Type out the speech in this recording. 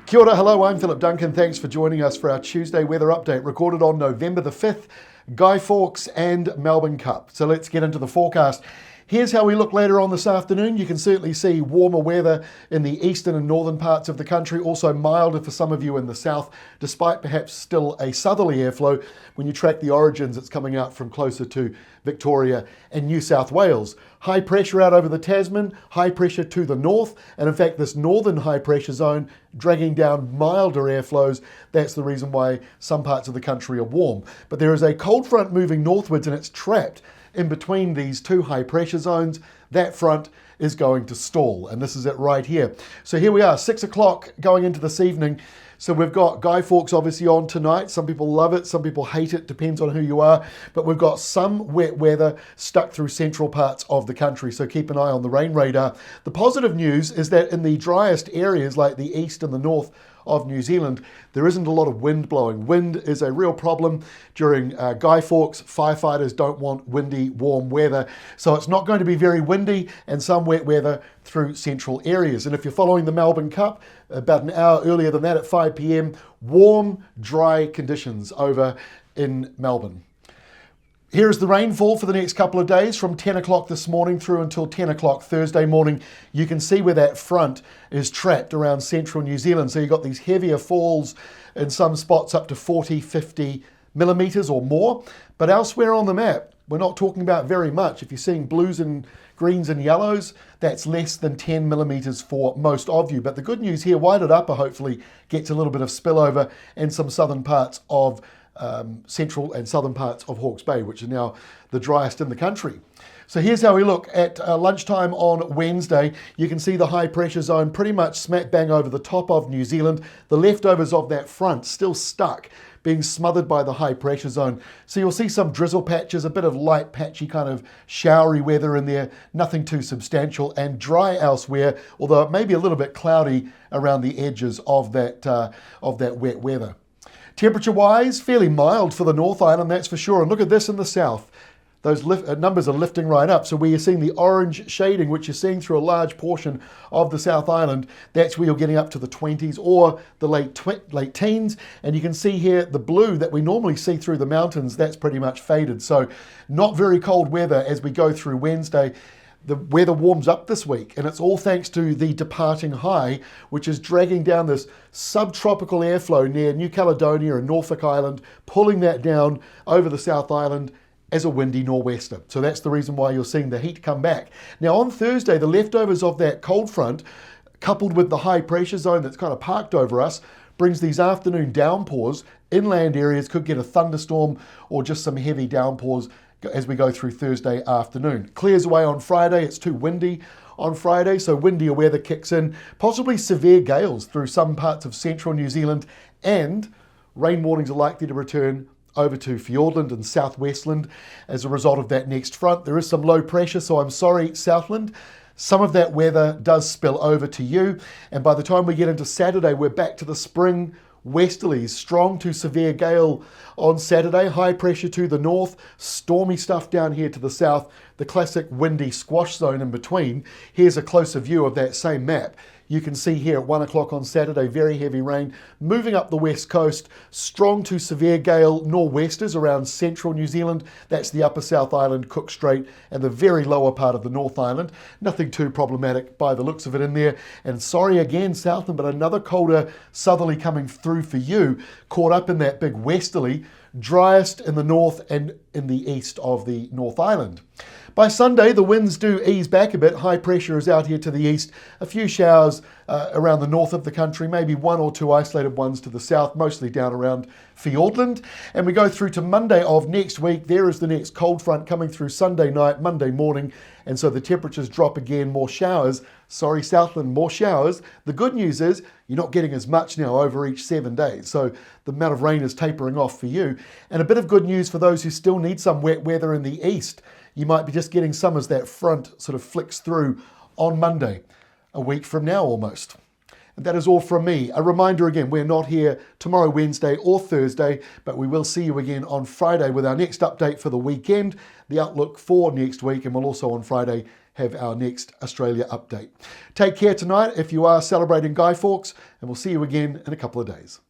Kia ora, hello, I'm Philip Duncan. Thanks for joining us for our Tuesday weather update, recorded on November the 5th, Guy Fawkes and Melbourne Cup. So let's get into the forecast. Here's how we look later on this afternoon. You can certainly see warmer weather in the eastern and northern parts of the country, also milder for some of you in the south, despite perhaps still a southerly airflow. When you track the origins, it's coming out from closer to Victoria and New South Wales. High pressure out over the Tasman, high pressure to the north, and in fact this northern high pressure zone dragging down milder airflows. That's the reason why some parts of the country are warm. But there is a cold front moving northwards and it's trapped in between these two high pressure zones. That front is going to stall, and this is it right here. So here we are, 6 o'clock going into this evening. So we've got Guy Fawkes obviously on tonight. Some people love it, some people hate it, depends on who you are. But we've got some wet weather stuck through central parts of the country, so keep an eye on the rain radar. The positive news is that in the driest areas like the east and the north of New Zealand, there isn't a lot of wind blowing. Wind is a real problem during Guy Fawkes. Firefighters don't want windy, warm weather. So it's not going to be very windy and some wet weather through central areas. And if you're following the Melbourne Cup, about an hour earlier than that at 5 p.m, warm, dry conditions over in Melbourne. Here's the rainfall for the next couple of days from 10 o'clock this morning through until 10 o'clock Thursday morning. You can see where that front is trapped around central New Zealand. So you've got these heavier falls in some spots up to 40, 50 millimetres or more. But elsewhere on the map, we're not talking about very much. If you're seeing blues and greens and yellows, that's less than 10 millimetres for most of you. But the good news here, Waited Upper hopefully gets a little bit of spillover in some southern parts of central and southern parts of Hawke's Bay, which are now the driest in the country. So here's how we look at lunchtime on Wednesday. You can see the high pressure zone pretty much smack bang over the top of New Zealand. The leftovers of that front still stuck, being smothered by the high pressure zone. So you'll see some drizzle patches, a bit of light patchy kind of showery weather in there, nothing too substantial, and dry elsewhere, although it may be a little bit cloudy around the edges of that wet weather. Temperature-wise, fairly mild for the North Island, that's for sure. And look at this in the south. Those numbers are lifting right up. So where you're seeing the orange shading, which you're seeing through a large portion of the South Island, that's where you're getting up to the 20s or the late teens. And you can see here the blue that we normally see through the mountains, that's pretty much faded. So not very cold weather as we go through Wednesday. The weather warms up this week, and it's all thanks to the departing high, which is dragging down this subtropical airflow near New Caledonia and Norfolk Island, pulling that down over the South Island as a windy nor'wester. So that's the reason why you're seeing the heat come back. Now on Thursday, the leftovers of that cold front, coupled with the high pressure zone that's kind of parked over us, brings these afternoon downpours. Inland areas could get a thunderstorm or just some heavy downpours as we go through Thursday afternoon. Clears away on Friday. It's too windy on Friday, so windier weather kicks in. Possibly severe gales through some parts of central New Zealand, and rain warnings are likely to return over to Fiordland and Southwestland as a result of that next front. There is some low pressure, so I'm sorry, Southland. Some of that weather does spill over to you, and by the time we get into Saturday, we're back to the spring westerlies, strong to severe gale on Saturday, high pressure to the north, stormy stuff down here to the south, the classic windy squash zone in between. Here's a closer view of that same map. You can see here at 1 o'clock on Saturday, very heavy rain moving up the west coast, strong to severe gale nor'westers around central New Zealand. That's the upper South Island, Cook Strait, and the very lower part of the North Island. Nothing too problematic by the looks of it in there. And sorry again, Southland, but another colder southerly coming through for you, caught up in that big westerly, driest in the north and in the east of the North Island. By Sunday, the winds do ease back a bit. High pressure is out here to the east. A few showers around the north of the country, maybe one or two isolated ones to the south, mostly down around Fiordland. And we go through to Monday of next week. There is the next cold front coming through Sunday night, Monday morning. And so the temperatures drop again, more showers. Sorry, Southland, more showers. The good news is you're not getting as much now over each 7 days. So the amount of rain is tapering off for you. And a bit of good news for those who still need some wet weather in the east. You might be just getting some as that front sort of flicks through on Monday, a week from now almost. And that is all from me. A reminder again, we're not here tomorrow, Wednesday or Thursday, but we will see you again on Friday with our next update for the weekend, the outlook for next week, and we'll also on Friday have our next Australia update. Take care tonight if you are celebrating Guy Fawkes, and we'll see you again in a couple of days.